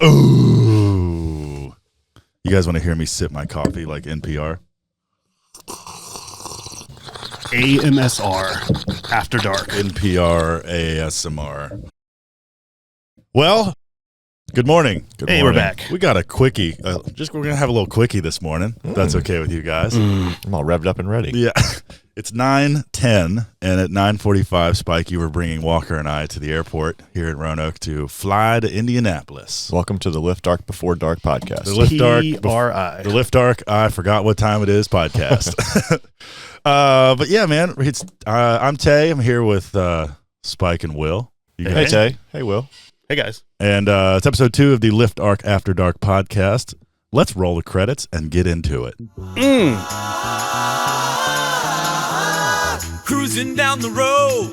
Ooh. You guys want to hear me sip my coffee like NPR? AMSR, After Dark. NPR ASMR. Well, good morning. Good Hey, morning. we're back. We got a quickie. We're going to have a little quickie this morning. If that's okay with you guys. I'm all revved up and ready. Yeah. It's 9:10, and at 9:45, Spike, you were bringing Walker and I to the airport here in Roanoke to fly to Indianapolis. Welcome to the Lift Dark Before Dark podcast. The Lift Dark, PRI. the Lift Dark, I forgot what time it is podcast. But yeah, man, I'm Tay. I'm here with Spike and Will. Hey, Tay. Hey, Will. Hey, guys. And it's episode 2 of the Lift Dark After Dark podcast. Let's roll the credits and get into it. Cruising down the road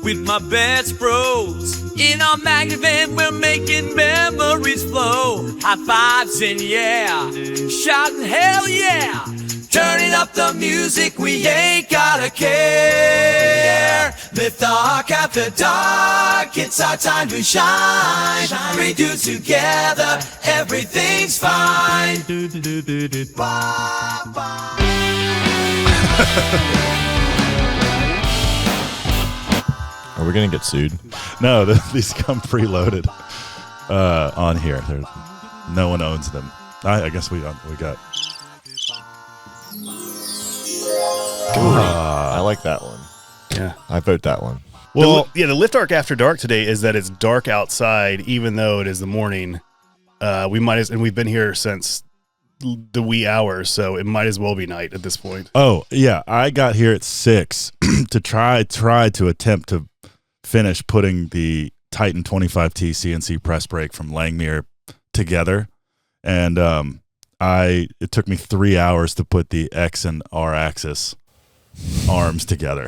with my best bros. In our Magnivan, we're making memories flow. High fives and yeah, shouting hell yeah. Turning up the music, we ain't gotta care. Lift Dark After Dark, it's our time to shine. We do together, everything's fine. Are we going to get sued? No, these come preloaded on here. No one owns them. I guess we got. I like that one. Yeah. I vote that one. Well, the Lift Dark After Dark today is that it's dark outside, even though it is the morning. We've been here since the wee hours, so it might as well be night at this point. oh yeah, I got here at 6 to try to attempt to finish putting the Titan 25T CNC press brake from Langmuir together, and it took me 3 hours to put the X and R axis arms together.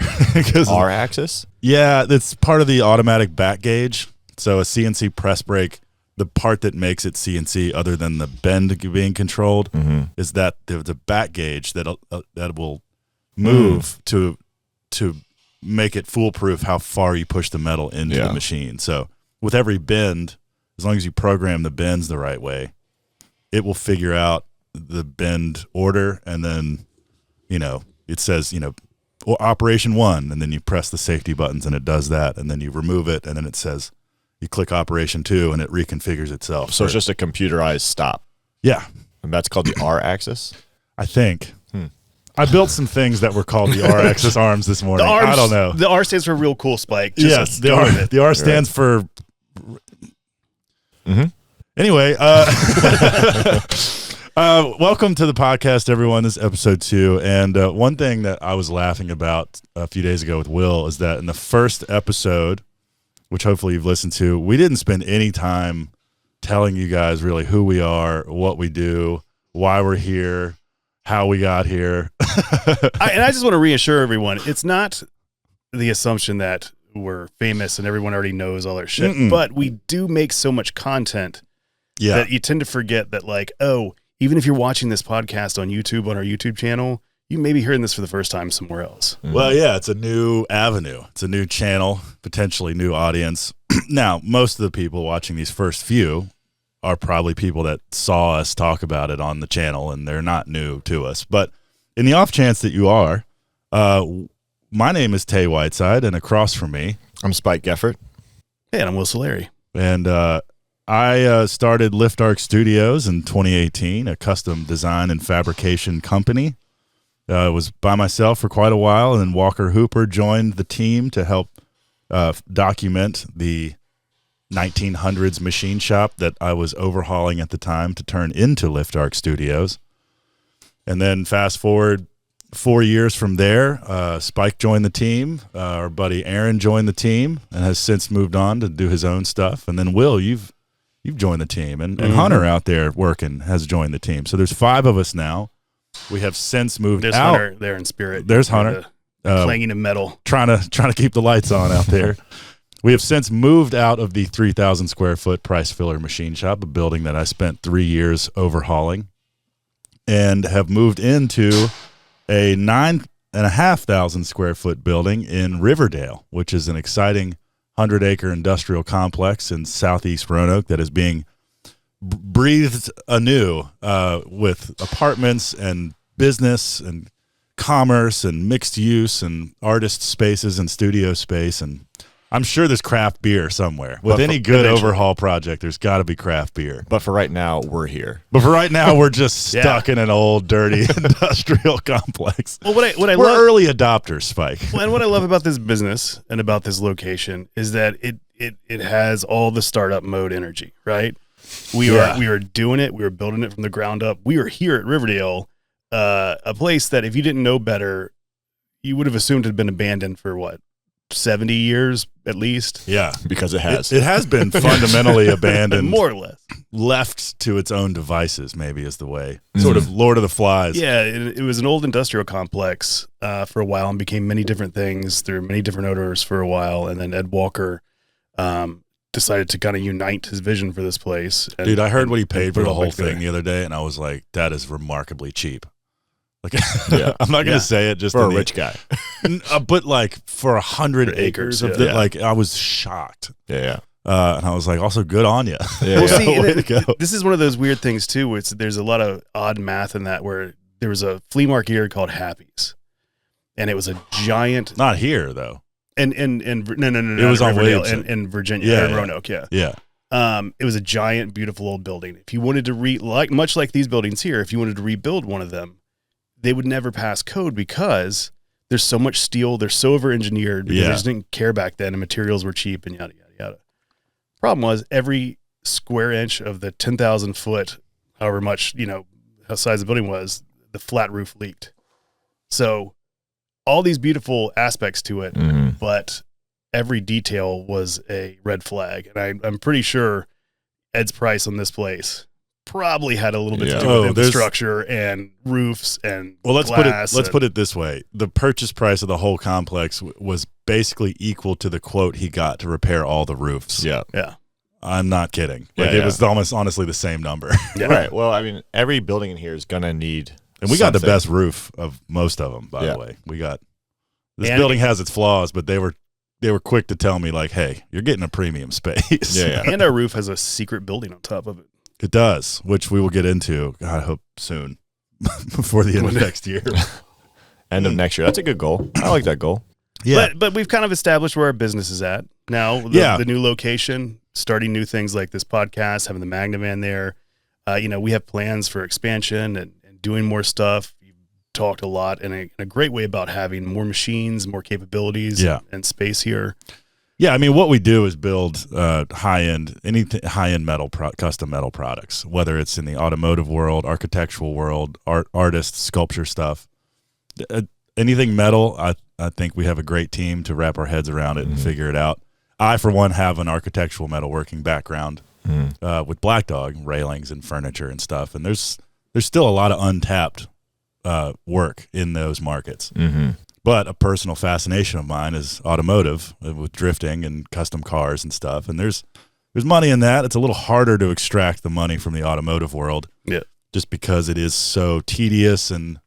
R axis? Yeah, that's part of the automatic back gauge. So a CNC press brake, the part that makes it CNC other than the bend being controlled, is that the back gauge that will move to make it foolproof how far you push the metal into the machine. So with every bend, as long as you program the bends the right way, it will figure out the bend order, and then it says operation 1, and then you press the safety buttons and it does that, and then you remove it, and then it says you click operation 2 and it reconfigures itself. So it's just a computerized stop. Yeah. And that's called the R axis? I think. I built some things that were called the R axis arms this morning. I don't know. The R stands for real cool, Spike. Yes, the R stands for. Anyway, welcome to the podcast, everyone. This is episode 2, and one thing that I was laughing about a few days ago with Will is that in the first episode, which hopefully you've listened to, we didn't spend any time telling you guys really who we are, what we do, why we're here, how we got here. I just want to reassure everyone, it's not the assumption that we're famous and everyone already knows all our shit, but we do make so much content that you tend to forget that, like, even if you're watching this podcast on YouTube, on our YouTube channel, you may be hearing this for the first time somewhere else. Well, yeah, it's a new avenue. It's a new channel, potentially new audience. Now, most of the people watching these first few are probably people that saw us talk about it on the channel, and they're not new to us. But in the off chance that you are, my name is Tay Whiteside, and across from me, I'm Spike Geffert. Hey, and I'm Will Sellari. And I started Lift Dark Studios in 2018, a custom design and fabrication company. I was by myself for quite a while, and then Walker Hooper joined the team to help document the 1900s machine shop that I was overhauling at the time to turn into Lift Dark Studios. And then fast forward 4 years from there, Spike joined the team. Our buddy Aaron joined the team and has since moved on to do his own stuff. And then Will, you've joined the team, and Hunter out there working has joined the team. So there's 5 of us now. We have since moved out. There's Hunter there in spirit. There's Hunter. Clanging in metal. Trying to keep the lights on out there. We have since moved out of the 3,000 square foot price filler machine shop, a building that I spent 3 years overhauling, and have moved into a 9,500 square foot building in Riverdale, which is an exciting 100-acre industrial complex in southeast Roanoke that is being breathed anew with apartments and business and commerce and mixed use and artist spaces and studio space. And I'm sure there's craft beer somewhere. With any good overhaul project, there's got to be craft beer. But for right now, we're here. But for right now, we're just stuck in an old, dirty industrial complex. Well, we're early adopters, Spike. Well, and what I love about this business and about this location is that it has all the startup mode energy, right? We are doing it. We were building it from the ground up. We are here at Riverdale, a place that if you didn't know better, you would have assumed had been abandoned for 70 years at least. Yeah, because it has. It has been fundamentally abandoned. More or less. Left to its own devices, maybe is the way. Sort of Lord of the Flies. Yeah, it was an old industrial complex for a while and became many different things through many different owners for a while. And then Ed Walker decided to kind of unite his vision for this place. Dude, I heard what he paid for the whole thing the other day, and I was like, that is remarkably cheap. Like, I'm not going to say it just for a rich guy, but like for 100 acres of it, like I was shocked. Yeah. And I was like, also good on you. Yeah. Well, see, this is one of those weird things too. There's a lot of odd math in that where there was a flea market here called Happy's, and it was a giant. Not here though. No. It was on Williamson in Virginia, in Roanoke. Yeah. It was a giant, beautiful old building. If you wanted to much like these buildings here, if you wanted to rebuild one of them, they would never pass code because there's so much steel. They're so over-engineered because they just didn't care back then, and materials were cheap and yada, yada, yada. Problem was every square inch of the 10,000 foot, however much, how size the building was, the flat roof leaked. So all these beautiful aspects to it, but every detail was a red flag. And I'm pretty sure Ed's price on this place probably had a little bit to do with infrastructure and roofs and let's put it this way: the purchase price of the whole complex was basically equal to the quote he got to repair all the roofs. Yeah. I'm not kidding. It was almost honestly the same number. Right. Well, I mean, every building in here is gonna need, and we got the best roof of most of them. By the way, we got this building has its flaws, but they were quick to tell me like, hey, you're getting a premium space. Yeah. And our roof has a secret building on top of it. It does, which we will get into, I hope, soon, before the end of next year. End of next year. That's a good goal. I like that goal. Yeah. But we've kind of established where our business is at. Now, the new location, starting new things like this podcast, having the Magnivan there. We have plans for expansion and doing more stuff. You've talked a lot in a great way about having more machines, more capabilities, and space here. Yeah, I mean, what we do is build high-end metal, custom metal products, whether it's in the automotive world, architectural world, artist, sculpture stuff. Anything metal, I think we have a great team to wrap our heads around it and figure it out. I, for one, have an architectural metalworking background with Black Dog, railings and furniture and stuff, and there's still a lot of untapped work in those markets. But a personal fascination of mine is automotive with drifting and custom cars and stuff. And there's money in that. It's a little harder to extract the money from the automotive world. Yeah. Just because it is so tedious and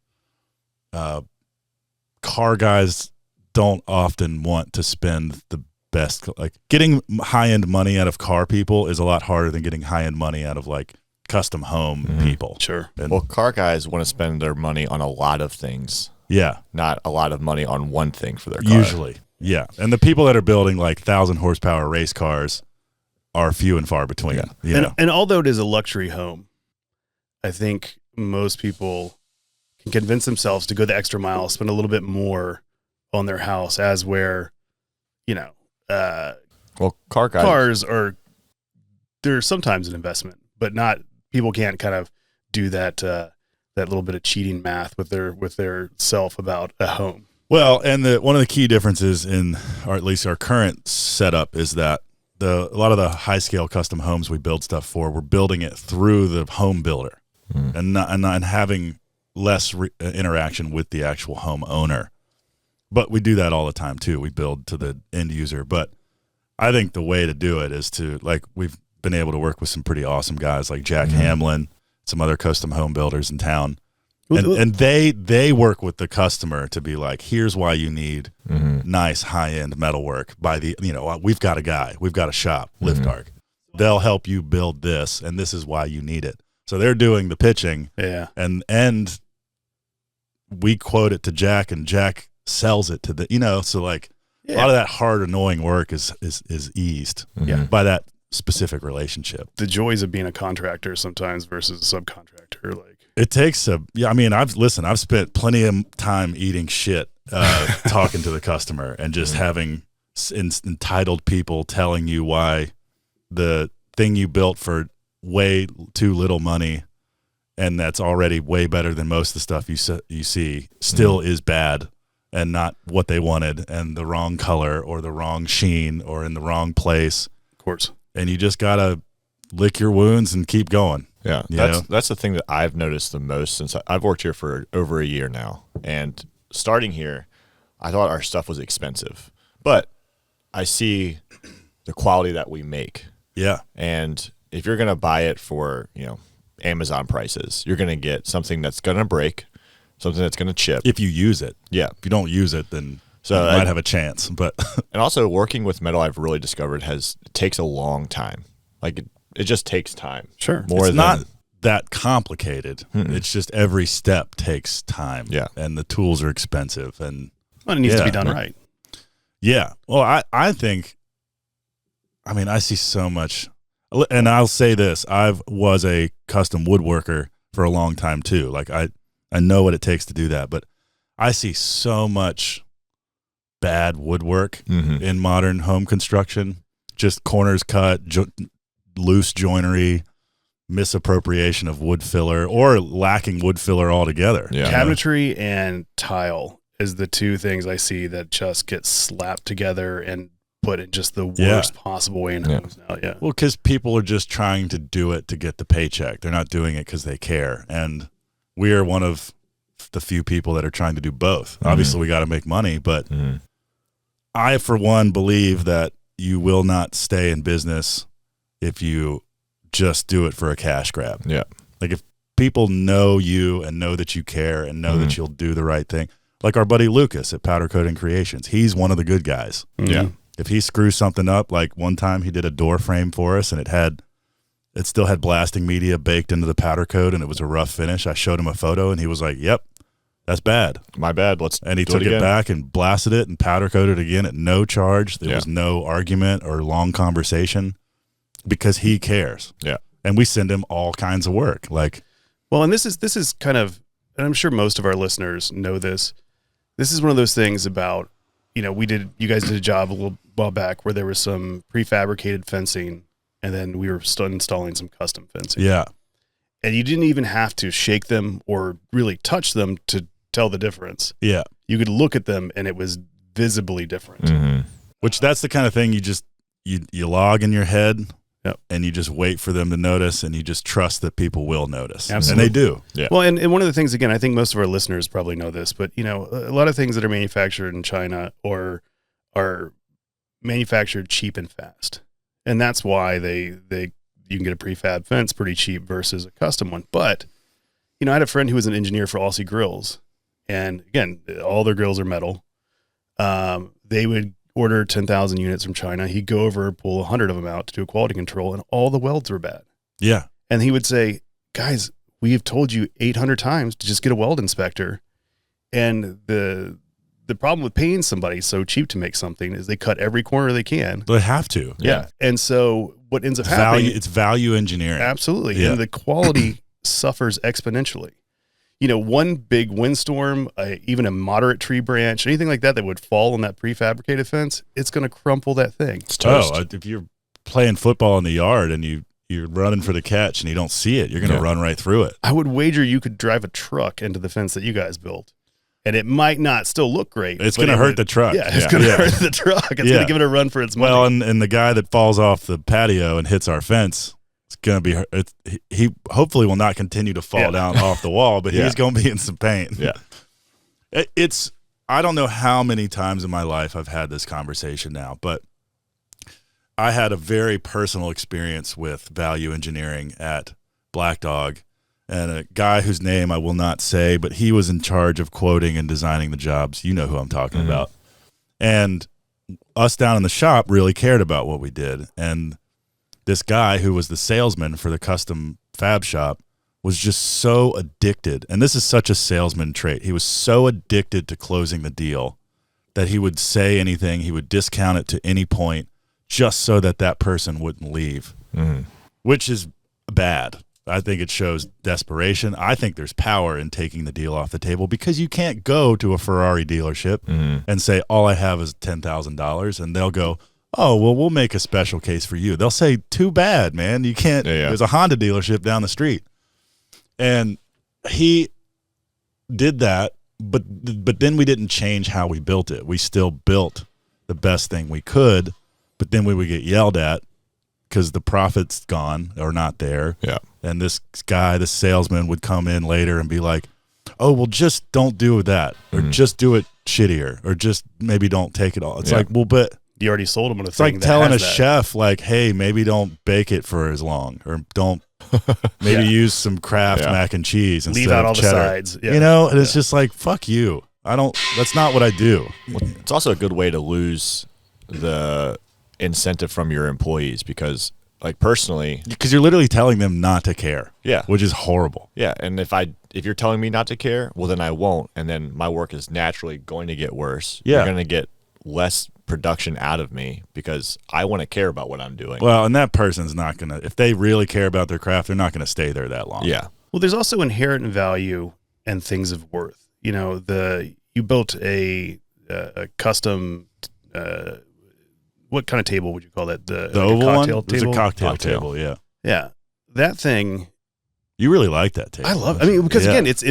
car guys don't often want to spend the best. Like getting high-end money out of car people is a lot harder than getting high-end money out of like custom home people. Sure. And, well, car guys want to spend their money on a lot of things. Yeah. Not a lot of money on one thing for their car. Usually. Yeah. And the people that are building like 1,000 horsepower race cars are few and far between. Yeah. And although it is a luxury home, I think most people can convince themselves to go the extra mile, spend a little bit more on their house, as where, cars are, they're sometimes an investment, but not, people can't kind of do that little bit of cheating math with their self about a home. Well, and one of the key differences in, or at least our current setup, is that a lot of the high scale custom homes we build stuff for, we're building it through the home builder and having less interaction with the actual home owner. But we do that all the time too. We build to the end user. But I think the way to do it is to, like, we've been able to work with some pretty awesome guys like Jack Hamlin, some other custom home builders in town. And they work with the customer to be like, here's why you need nice high-end metalwork by the, we've got a guy, we've got a shop, Lift Arc. they'll help you build this, and this is why you need it. So they're doing the pitching, and we quote it to Jack, and Jack sells it to the, so like a lot of that hard, annoying work is eased by that specific relationship. The joys of being a contractor sometimes versus a subcontractor, like it takes I've spent plenty of time eating shit, talking to the customer and just having entitled people telling you why the thing you built for way too little money, and that's already way better than most of the stuff you see, still is bad and not what they wanted, and the wrong color or the wrong sheen or in the wrong place. Of course. And you just gotta lick your wounds and keep going. Yeah, that's the thing that I've noticed the most since I've worked here for over a year now. And starting here, I thought our stuff was expensive, but I see the quality that we make. Yeah. And if you're going to buy it for, Amazon prices, you're going to get something that's going to break, something that's going to chip. If you use it. Yeah. If you don't use it, then you might have a chance. But and also working with metal, I've really discovered it takes a long time. Like it just takes time. Sure. It's not that complicated. It's just every step takes time. Yeah. And the tools are expensive. And it needs to be done right. Yeah. Well, I think, I see so much. And I'll say this, I was a custom woodworker for a long time too. Like I know what it takes to do that, but I see so much bad woodwork in modern home construction, just corners cut, loose joinery, misappropriation of wood filler, or lacking wood filler altogether. Yeah. Cabinetry and tile is the two things I see that just get slapped together and put in just the worst possible way in homes now. Yeah. Well, because people are just trying to do it to get the paycheck. They're not doing it because they care. And we are one of the few people that are trying to do both. Obviously, we got to make money, but I, for one, believe that you will not stay in business if you just do it for a cash grab. Yeah. Like if people know you and know that you care and know that you'll do the right thing, like our buddy Lucas at Powder Coating Creations, he's one of the good guys. Yeah. If he screws something up, like one time he did a door frame for us and it still had blasting media baked into the powder coat and it was a rough finish. I showed him a photo and he was like, "Yep, that's bad. My bad. And he took it back and blasted it and powder coated it again at no charge. There was no argument or long conversation because he cares. Yeah. And we send him all kinds of work. And this is kind of, and I'm sure most of our listeners know this. This is one of those things about, you guys did a job a little while back where there was some prefabricated fencing and then we were still installing some custom fencing. Yeah. And you didn't even have to shake them or really touch them to tell the difference. Yeah. You could look at them and it was visibly different. Which that's the kind of thing you log in your head and you just wait for them to notice and you just trust that people will notice. Absolutely. And they do. Yeah. Well, and one of the things, again, I think most of our listeners probably know this, but, a lot of things that are manufactured in China or are manufactured cheap and fast. And that's why you can get a prefab fence pretty cheap versus a custom one. But, I had a friend who was an engineer for Aussie Grills. And again, all their grills are metal. They would order 10,000 units from China. He'd go over, pull 100 of them out to do a quality control, and all the welds were bad. Yeah. And he would say, "Guys, we have told you 800 times to just get a weld inspector." And the problem with paying somebody so cheap to make something is they cut every corner they can. They have to. Yeah. And so what ends up happening... It's value engineering. Absolutely. Yeah. And the quality suffers exponentially. One big windstorm, even a moderate tree branch, anything like that would fall on that prefabricated fence, it's going to crumple that thing. It's toast. If you're playing football in the yard and you're running for the catch and you don't see it, you're going to run right through it. I would wager you could drive a truck into the fence that you guys built. And it might not still look great. It's going to hurt the truck. Yeah, it's going to hurt the truck. It's going to give it a run for its money. Well, and the guy that falls off the patio and hits our fence, it's going to be, he hopefully will not continue to fall down off the wall, but he's going to be in some pain. Yeah. I don't know how many times in my life I've had this conversation now, but I had a very personal experience with value engineering at Black Dog, and a guy whose name I will not say, but he was in charge of quoting and designing the jobs. You know who I'm talking about. And us down in the shop really cared about what we did. And this guy who was the salesman for the custom fab shop was just so addicted. And this is such a salesman trait. He was so addicted to closing the deal that he would say anything. He would discount it to any point just so that that person wouldn't leave, which is bad. I think it shows desperation. I think there's power in taking the deal off the table because you can't go to a Ferrari dealership and say, all I have is $10,000. And they'll go, oh, well, we'll make a special case for you. They'll say, too bad, man. You can't. There's a Honda dealership down the street. And he did that, but then we didn't change how we built it. We still built the best thing we could, but then we would get yelled at because the profit's gone or not there. Yeah. And this guy, the salesman, would come in later and be like, oh, well, just don't do that, or just do it shittier, or just maybe don't take it all. It's like, well, but you already sold him on a it's thing. like telling a chef, like, hey, maybe don't bake it for as long, or don't maybe use some Kraft mac and cheese instead leave out of all cheddar. the sides. Yeah. You know, and it's just like, fuck you. That's not what I do. It's also a good way to lose the incentive from your employees because, like, personally, Because you're literally telling them not to care. Yeah. Which is horrible. yeah, and if you're telling me not to care, well, then I won't, and then my work is naturally going to get worse. Yeah. You're going to get less production out of me because I want to care about what I'm doing. Well, and that person's not going to, if they really care about their craft, they're not going to stay there that long. Yeah. Well, there's also inherent value and things of worth. You know, you built a custom, what kind of table would you call that? The like oval a one? cocktail It was a table? cocktail table, yeah. Yeah. That thing, You really like that table. I love it. I mean, because Yeah. again, it's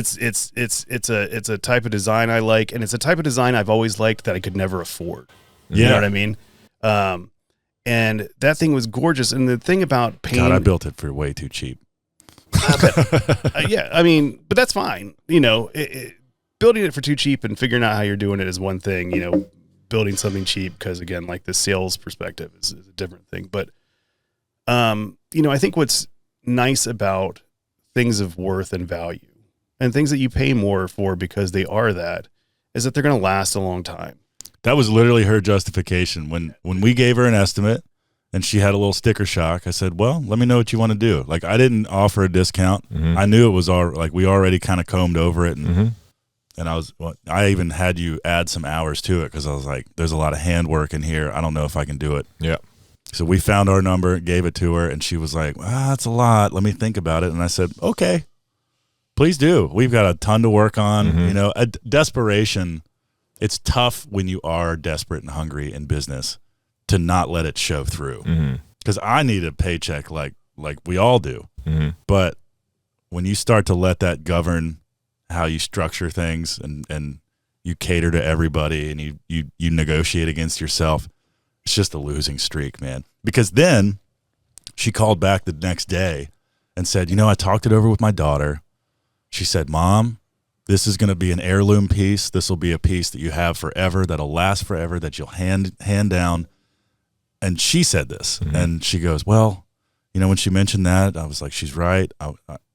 a type of design I like, and it's a type of design I've always liked that I could never afford. You Yeah. know what I mean? And that thing was gorgeous. And the thing about paint, God, I built it for way too cheap. yeah, I mean, but that's fine. You know, building it for too cheap and figuring out how you're doing it is one thing. You know, building something cheap because again, like the sales perspective is a different thing. But you know, I think what's nice about things of worth and value and things that you pay more for because they are that is that they're going to last a long time. That was literally her justification. When we gave her an estimate and she had a little sticker shock, I said, well, let me know what you want to do. Like, I didn't offer a discount. I knew it was we already kind of combed over it. And I even had you add some hours to it because I was like, there's a lot of handwork in here. I don't know if I can do it. Yeah. So we found our number, gave it to her, and she was like, that's a lot. Let me think about it. And I said, okay, please do. We've got a ton to work on. You know, desperation. It's tough when you are desperate and hungry in business to not let it show through. Because I need a paycheck like we all do. But when you start to let that govern how you structure things and you cater to everybody and you negotiate against yourself, it's just a losing streak, man. Because then she called back the next day and said, you know, I talked it over with my daughter. She said, Mom, this is going to be an heirloom piece. This will be a piece that you have forever, that'll last forever, that you'll hand down. And she said this, and she goes, well, you know, when she mentioned that, I was like, she's right.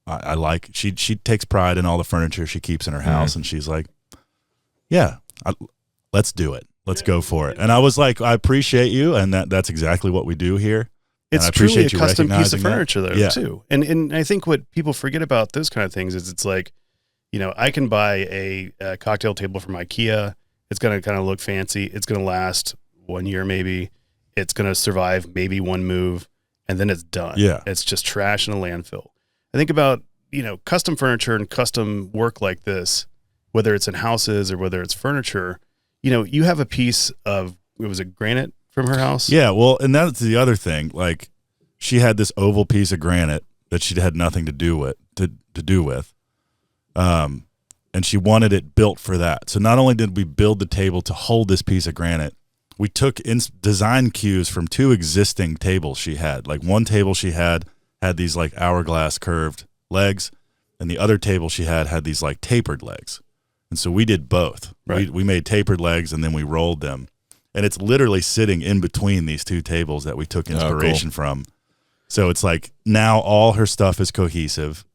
I like, she takes pride in all the furniture she keeps in her house. And she's like, yeah, let's do it. Let's go for it. And I was like, I appreciate you. And that's exactly what we do here. It's I truly a appreciate you custom piece of recognizing that. furniture though, too. And I think what people forget about those kind of things is it's like, you know, I can buy a cocktail table from IKEA. It's going to kind of look fancy. It's going to last 1 year maybe. It's going to survive maybe one move, and then it's done. Yeah. It's just trash in a landfill. I think about, you know, custom furniture and custom work like this, whether it's in houses or whether it's furniture, you know, you have a piece of, was it granite from her house? Yeah, well, and that's the other thing. Like, she had this oval piece of granite that she had nothing to do with, and she wanted it built for that. So not only did we build the table to hold this piece of granite, we took design cues from two existing tables she had. Like, one table she had these like hourglass curved legs, and the other table she had these like tapered legs. And so we did both. Right. We made tapered legs and then we rolled them. And it's literally sitting in between these two tables that we took inspiration from. So it's like now all her stuff is cohesive.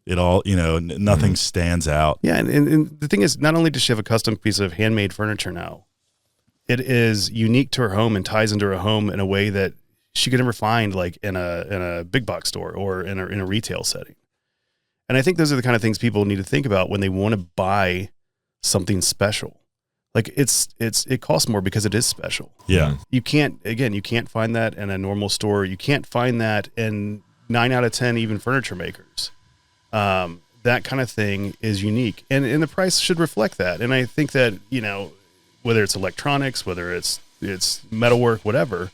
It all, you know, nothing stands out. Yeah. And the thing is, not only does she have a custom piece of handmade furniture now, it is unique to her home and ties into her home in a way that she could never find like in a big box store or in a retail setting. And I think those are the kind of things people need to think about when they want to buy something special. Like it costs more because it is special. Yeah. You can't find that in a normal store. You can't find that in 9 out of 10 even furniture makers. That kind of thing is unique, and the price should reflect that. And I think that, whether it's electronics, whether it's metalwork, whatever,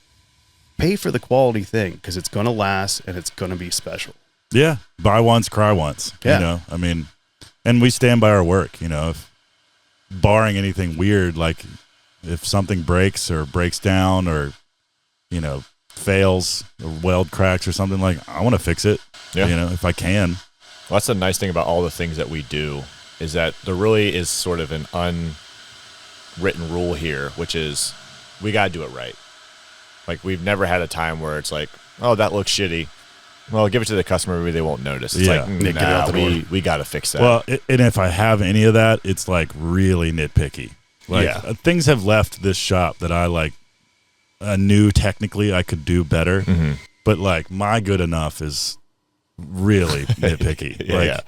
pay for the quality thing because it's going to last and it's going to be special. Yeah. Buy once, cry once. Yeah. I mean, and we stand by our work, if barring anything weird, like if something breaks or breaks down or, fails or weld cracks or something, like I want to fix it, if I can. Well, that's the nice thing about all the things that we do is that there really is sort of an unwritten rule here, which is we got to do it right. Like we've never had a time where it's like, oh, that looks shitty. Well, give it to the customer. Maybe they won't notice. It's like, nah, we got to fix that. Well, and if I have any of that, it's like really nitpicky. Like things have left this shop that I like knew technically I could do better, but like my good enough is really nitpicky.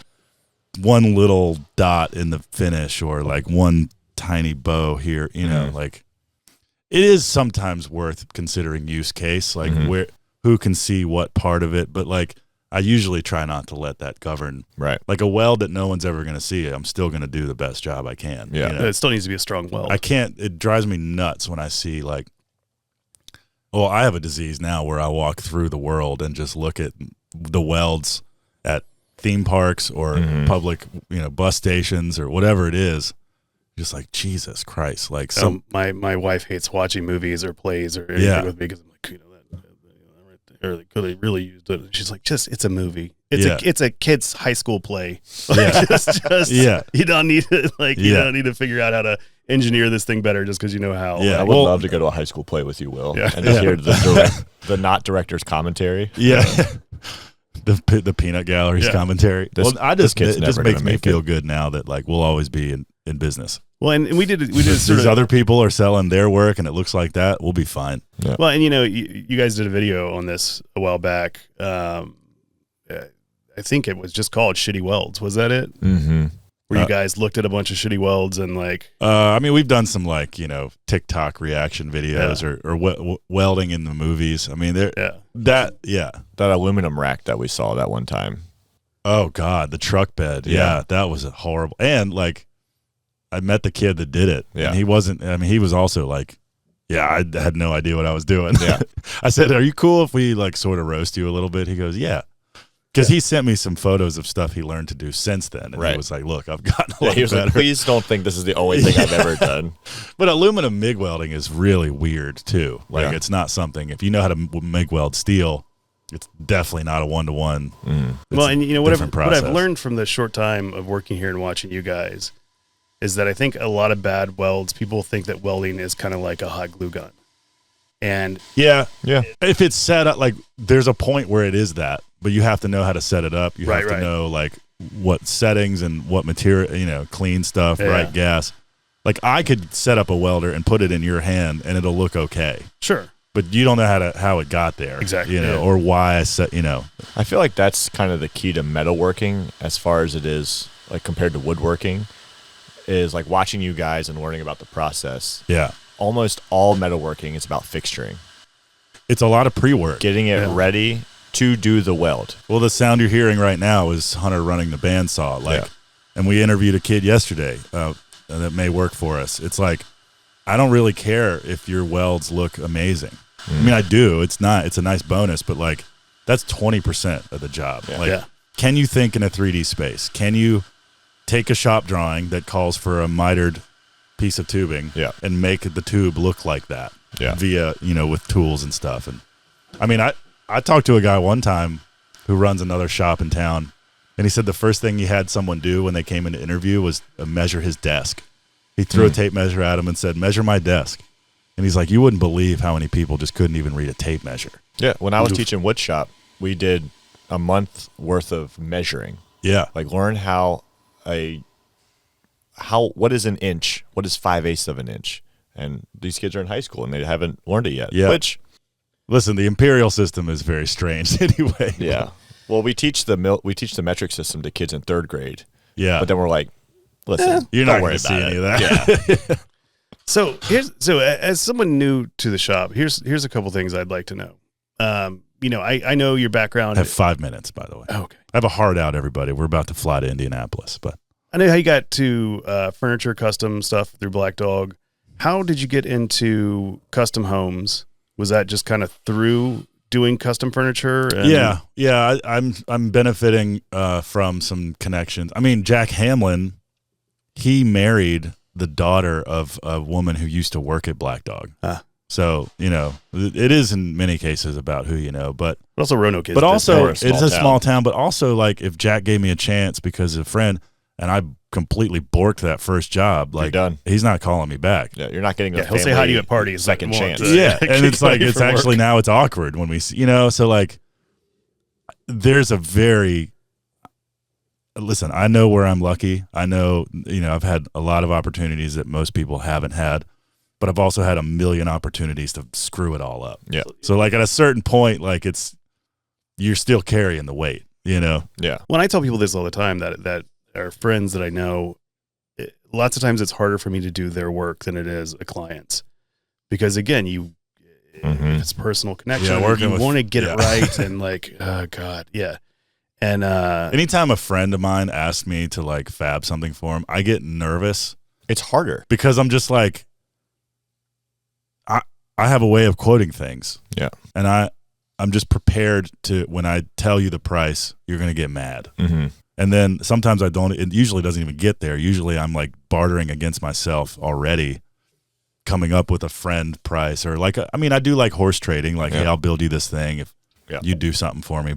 One little dot in the finish or like one tiny bow here, like it is sometimes worth considering use case, like who can see what part of it, but like I usually try not to let that govern. Right. Like a weld that no one's ever going to see, I'm still going to do the best job I can. Yeah. It still needs to be a strong weld. It drives me nuts when I see like, I have a disease now where I walk through the world and just look at the welds at theme parks or public, bus stations or whatever it is. Just like, Jesus Christ. Like my wife hates watching movies or plays or anything with me because I'm like, or they could have really used it. She's like, it's a movie. It's a kid's high school play. Like, you don't need to you don't need to figure out how to engineer this thing better just because you know how. Yeah, I would love to go to a high school play with you, Will, and just hear the not director's commentary. Yeah. The peanut gallery's commentary. It just makes me feel good now that like we'll always be in business. Well, and we did these other people are selling their work and it looks like that, we'll be fine. Yeah. Well, and you guys did a video on this a while back. I think it was just called Shitty Welds. Was that it? Mm-hmm. Where you guys looked at a bunch of shitty welds and like... I mean, we've done some like, TikTok reaction videos or welding in the movies. I mean, that aluminum rack that we saw that one time. Oh God, the truck bed. Yeah, that was a horrible. And like, I met the kid that did it. Yeah. And he wasn't, he was also like, I had no idea what I was doing. Yeah. I said, are you cool if we like sort of roast you a little bit? He goes, yeah. Because he sent me some photos of stuff he learned to do since then. And he was like, look, I've gotten a lot he was better. Like, please don't think this is the only thing I've ever done. But aluminum MIG welding is really weird too. Like it's not something, if you know how to MIG weld steel, it's definitely not a one-to-one. Well, and what I've learned from the short time of working here and watching you guys is that I think a lot of bad welds, people think that welding is kind of like a hot glue gun. And if it's set up, like there's a point where it is that, but you have to know how to set it up. You have to know like what settings and what material, clean stuff, right gas. Like I could set up a welder and put it in your hand and it'll look okay. Sure. But you don't know how it got there. Exactly. Or why I set, I feel like that's kind of the key to metalworking as far as it is like compared to woodworking is like watching you guys and learning about the process. Yeah. Almost all metalworking is about fixturing. It's a lot of pre-work. Getting it ready to do the weld. Well, the sound you're hearing right now is Hunter running the bandsaw. And we interviewed a kid yesterday that may work for us. It's like, I don't really care if your welds look amazing. I mean, I do. It's a nice bonus, but like that's 20% of the job. Can you think in a 3D space? Can you take a shop drawing that calls for a mitered piece of tubing and make the tube look like that via, with tools and stuff? And I mean, I talked to a guy one time who runs another shop in town, and he said the first thing he had someone do when they came in to interview was measure his desk. He threw a tape measure at him and said, measure my desk. And he's like, you wouldn't believe how many people just couldn't even read a tape measure. Yeah, when I was teaching wood shop, we did a month worth of measuring. Yeah. Like learn what is an inch? What is 5/8 of an inch? And these kids are in high school and they haven't learned it yet. Yeah. Which Listen, the imperial system is very strange anyway. Yeah. Well, we teach the metric system to kids in 3rd grade. Yeah. But then we're like, listen, you're don't not worry going to see about any of it. that. Yeah. So as someone new to the shop, here's a couple things I'd like to know. I know your background. I have 5 minutes, by the way. Oh, okay. I have a hard out, everybody. We're about to fly to Indianapolis, but I know how you got to furniture custom stuff through Black Dog. How did you get into custom homes? Was that just kind of through doing custom furniture? Yeah. I'm benefiting from some connections. I mean, Jack Hamlin, he married the daughter of a woman who used to work at Black Dog. So, it is in many cases about who you know, but also Roanoke is. But also, it's a town. small town, but also, like, if Jack gave me a chance because of a friend and I completely borked that first job, like, done. He's not calling me back. Yeah, you're not getting a he'll say hi to you at parties. second chance. Yeah, and it's like, it's actually now it's awkward when we see, so like, there's a very, listen, I know where I'm lucky. I know, I've had a lot of opportunities that most people haven't had, but I've also had a million opportunities to screw it all up. Yeah. So like at a certain point, like you're still carrying the weight, Yeah. When I tell people this all the time, that are friends that I know, lots of times it's harder for me to do their work than it is a client's, because again, it's personal connection. Yeah, working you want to get it right, and like, oh God, yeah. And anytime a friend of mine asks me to like fab something for him, I get nervous. It's harder Because I'm just like, I have a way of quoting things. Yeah. And I'm just prepared to, when I tell you the price, you're going to get mad. Mm-hmm. And then sometimes I don't, it usually doesn't even get there. Usually I'm like bartering against myself already, coming up with a friend price, or like, I do like horse trading, like, hey, I'll build you this thing if you do something for me,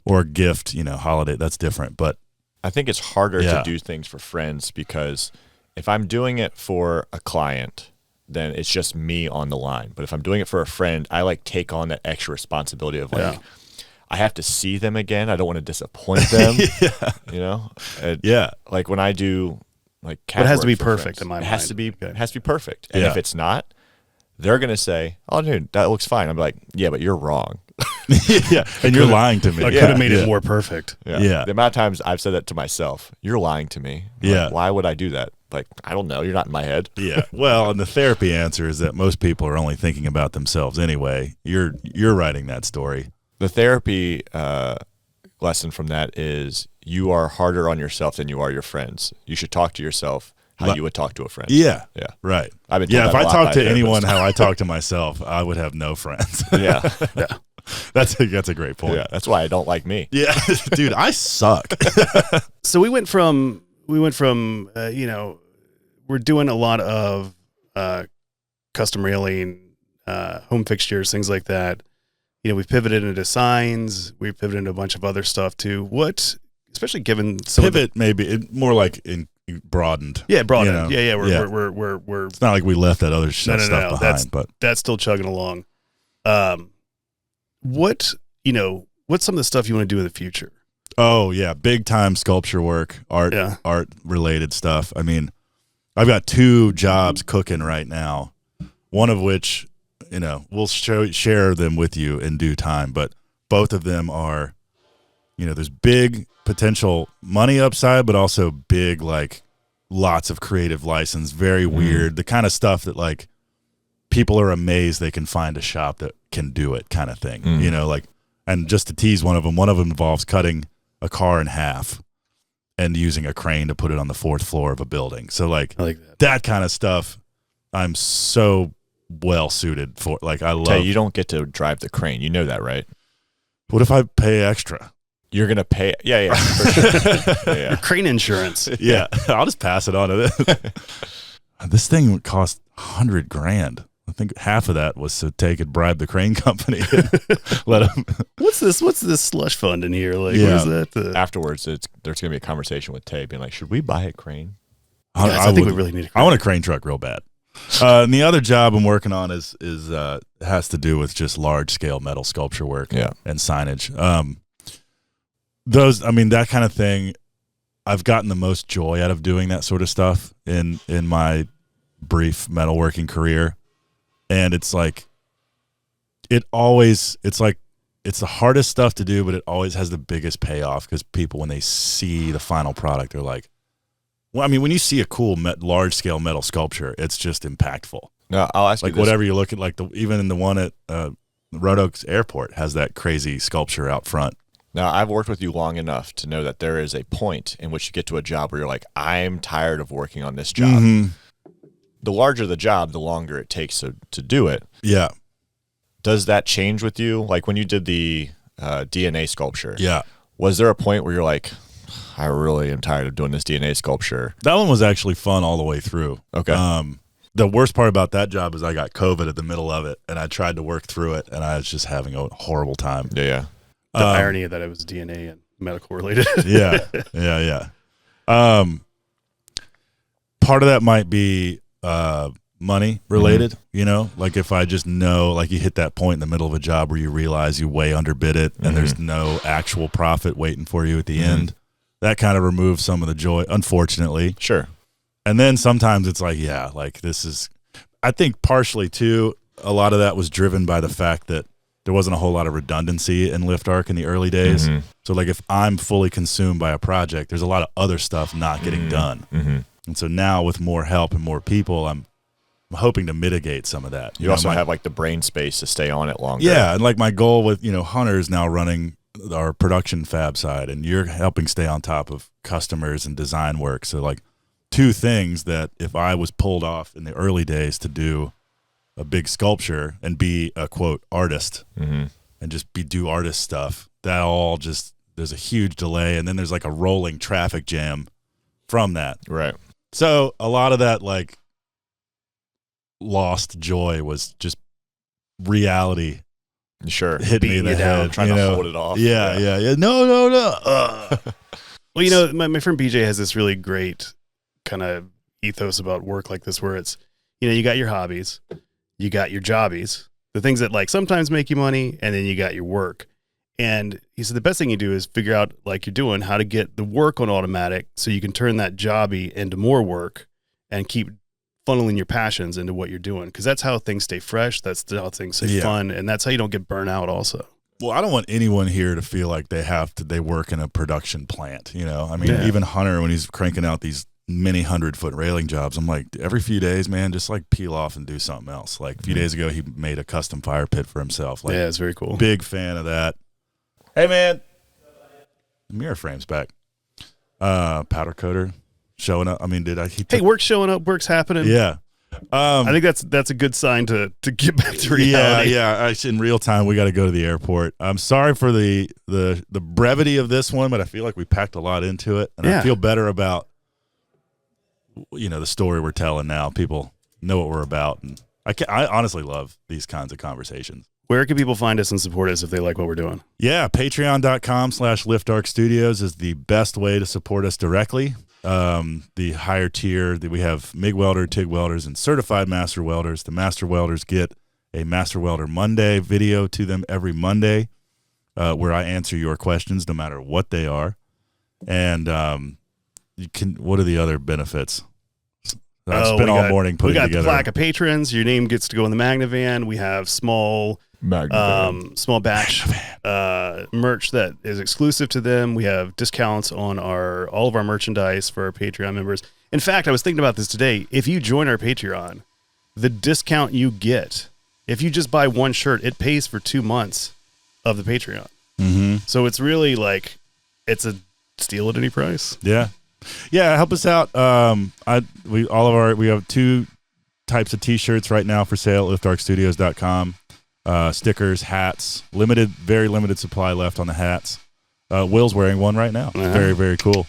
or gift, holiday, that's different. But I think it's harder to do things for friends, because if I'm doing it for a client, then it's just me on the line. But if I'm doing it for a friend, I like take on that extra responsibility of like, I have to see them again. I don't want to disappoint them. Like when I do like cat it has work to be for perfect friends, in my mind. It has to be perfect. And if it's not, they're going to say, oh, dude, that looks fine. I'm like, yeah, but you're wrong. And you're lying to me. I could have made it more perfect. The amount of times I've said that to myself, you're lying to me. Like, why would I do that? Like, I don't know. You're not in my head. Yeah. Well, and the therapy answer is that most people are only thinking about themselves anyway. You're writing that story. The therapy lesson from that is you are harder on yourself than you are your friends. You should talk to yourself how you would talk to a friend. Yeah. Yeah. Right. I've been if I talk to anyone therapists. how I talk to myself, I would have no friends. Yeah. That's a great point. Yeah. That's why I don't like me. Yeah. Dude, I suck. So we went from we're doing a lot of custom railing, home fixtures, things like that. We've pivoted into signs. We've pivoted into a bunch of other stuff too. What, especially given some Pivot, maybe more like broadened. Yeah, broadened. You know? We're It's not like we left that other stuff behind, but that's still chugging along. What's some of the stuff you want to do in the future? Oh yeah, big time sculpture work, art related stuff. I mean, I've got 2 jobs cooking right now, one of which, we'll share them with you in due time, but both of them are, there's big potential money upside, but also big, like, lots of creative license, very weird, the kind of stuff that, like, people are amazed they can find a shop that can do it kind of thing, and just to tease one of them involves cutting a car in half and using a crane to put it on the 4th floor of a building. So like, I like that kind of stuff, I'm so well suited for. Like, I love. You don't get to drive the crane. You know that, right? What if I pay extra? You're gonna pay. Yeah, for sure. Your crane insurance. Yeah, I'll just pass it on to this. This thing would cost $100,000. I think half of that was so Tay could bribe the crane company and let them. What's this slush fund in here? Like, what is that? Afterwards, there's gonna be a conversation with Tay being like, "Should we buy a crane?" I think we really need a crane. I want a crane truck real bad. And the other job I'm working on is has to do with just large scale metal sculpture work and signage. That kind of thing, I've gotten the most joy out of doing that sort of stuff in my brief metalworking career. And it's like, it's the hardest stuff to do, but it always has the biggest payoff because people, when they see the final product, they're like, well, I mean, when you see a cool large scale metal sculpture, it's just impactful. No, I'll ask like you this. Whatever you look at, like even in the one at Roanoke Airport has that crazy sculpture out front. Now, I've worked with you long enough to know that there is a point in which you get to a job where you're like, I'm tired of working on this job. Mm-hmm. The larger the job, the longer it takes to do it. Yeah. Does that change with you? Like when you did the DNA sculpture, yeah. Was there a point where you're like, I really am tired of doing this DNA sculpture? That one was actually fun all the way through. Okay. The worst part about that job is I got COVID at the middle of it, and I tried to work through it, and I was just having a horrible time. Yeah. The irony of that it was DNA and medical related. Yeah. Part of that might be money related, you know, like if I just know, like you hit that point in the middle of a job where you realize you way underbid it and there's no actual profit waiting for you at the end, that kind of removes some of the joy, unfortunately. Sure. And then sometimes it's like, yeah, like this is, I think partially too, a lot of that was driven by the fact that there wasn't a whole lot of redundancy in LiftArc in the early days. So like if I'm fully consumed by a project, there's a lot of other stuff not getting done. And so now with more help and more people, I'm hoping to mitigate some of that. You also have like the brain space to stay on it longer. Yeah, and like my goal with, Hunter is now running our production fab side, and you're helping stay on top of customers and design work. So like two things that if I was pulled off in the early days to do a big sculpture and be a quote artist and just do artist stuff, that all just, there's a huge delay, and then there's like a rolling traffic jam from that. Right. So a lot of that like lost joy was just reality. Sure. Hit me in the head. Trying to hold it off. Yeah. No. Well, my friend BJ has this really great kind of ethos about work like this, where it's, you got your hobbies, you got your jobbies, the things that like sometimes make you money, and then you got your work. And he said the best thing you do is figure out, like you're doing, how to get the work on automatic so you can turn that jobby into more work and keep funneling your passions into what you're doing. Because that's how things stay fresh. That's how things stay fun. And that's how you don't get burnt out also. Well, I don't want anyone here to feel like they work in a production plant. I mean, even Hunter, when he's cranking out these many 100-foot railing jobs, I'm like, every few days, man, just like peel off and do something else. Like a few days ago, he made a custom fire pit for himself. Like, yeah, it's very cool. Big fan of that. Hey, man. The mirror frame's back. Powder coater showing up. I mean, work's showing up, work's happening. Yeah. I think that's a good sign to get back to reality. Yeah. In real time, we got to go to the airport. I'm sorry for the brevity of this one, but I feel like we packed a lot into it, and I feel better about the story we're telling now. People know what we're about, and I honestly love these kinds of conversations. Where can people find us and support us if they like what we're doing? Yeah, patreon.com/LiftArc Studios is the best way to support us directly. The higher tier, we have MIG welder, TIG welders, and certified master welders. The master welders get a Master Welder Monday video to them every Monday, where I answer your questions no matter what they are. And what are the other benefits? I spent all morning putting together. We got the plaque of patrons. Your name gets to go in the Magnivan. We have small batch merch that is exclusive to them. We have discounts on all of our merchandise for our Patreon members. In fact, I was thinking about this today. If you join our Patreon, the discount you get, if you just buy one shirt, it pays for 2 months of the Patreon. So it's really like, it's a steal at any price. Yeah, help us out. We have 2 types of t-shirts right now for sale at liftarcstudios.com. Stickers, hats, very limited supply left on the hats. Will's wearing one right now. Very, very cool.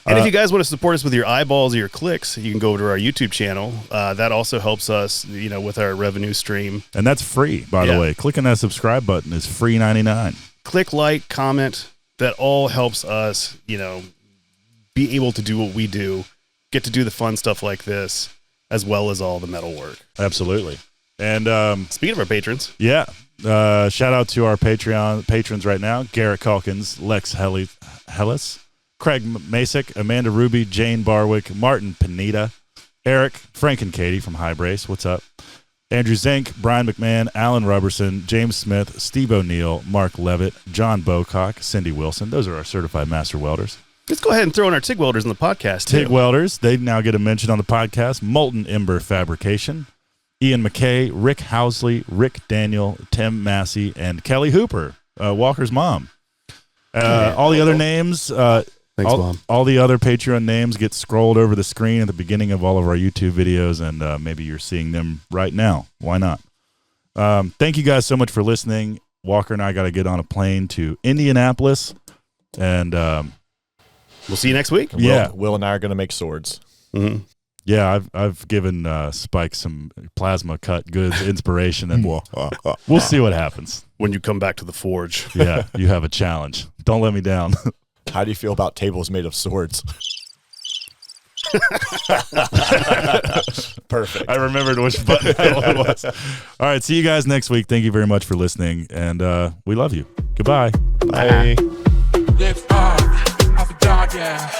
And if you guys want to support us with your eyeballs or your clicks, you can go over to our YouTube channel. That also helps us, with our revenue stream. And that's free, by the way. Clicking that subscribe button is free 99. Click, like, comment. That all helps us, be able to do what we do, get to do the fun stuff like this, as well as all the metal work. Absolutely. And speaking of our patrons, shout out to our Patreon patrons right now: Garrett Calkins, Lex Hellis, Craig Masick, Amanda Ruby, Jane Barwick, Martin Panetta, Eric, Frank and Katie from High Brace. What's up? Andrew Zink, Brian McMahon, Alan Robertson, James Smith, Steve O'Neill, Mark Levitt, John Bocock, Cindy Wilson. Those are our certified master welders. Let's go ahead and throw in our TIG welders in the podcast. TIG welders, they now get a mention on the podcast. Molten Ember Fabrication, Ian McKay, Rick Housley, Rick Daniel, Tim Massey, and Kelly Hooper, Walker's mom. All the other names, Thanks, Mom. All the other Patreon names get scrolled over the screen at the beginning of all of our YouTube videos, and maybe you're seeing them right now. Why not? Thank you guys so much for listening. Walker and I got to get on a plane to Indianapolis, and we'll see you next week. Will and I are going to make swords. Mm-hmm. Yeah, I've given Spike some plasma cut goods inspiration, and we'll see what happens when you come back to the forge. Yeah, you have a challenge. Don't let me down. How do you feel about tables made of swords? Perfect. I remembered which button it was. All right, see you guys next week. Thank you very much for listening, and we love you. Goodbye. Bye. Lift up off a dog, yeah.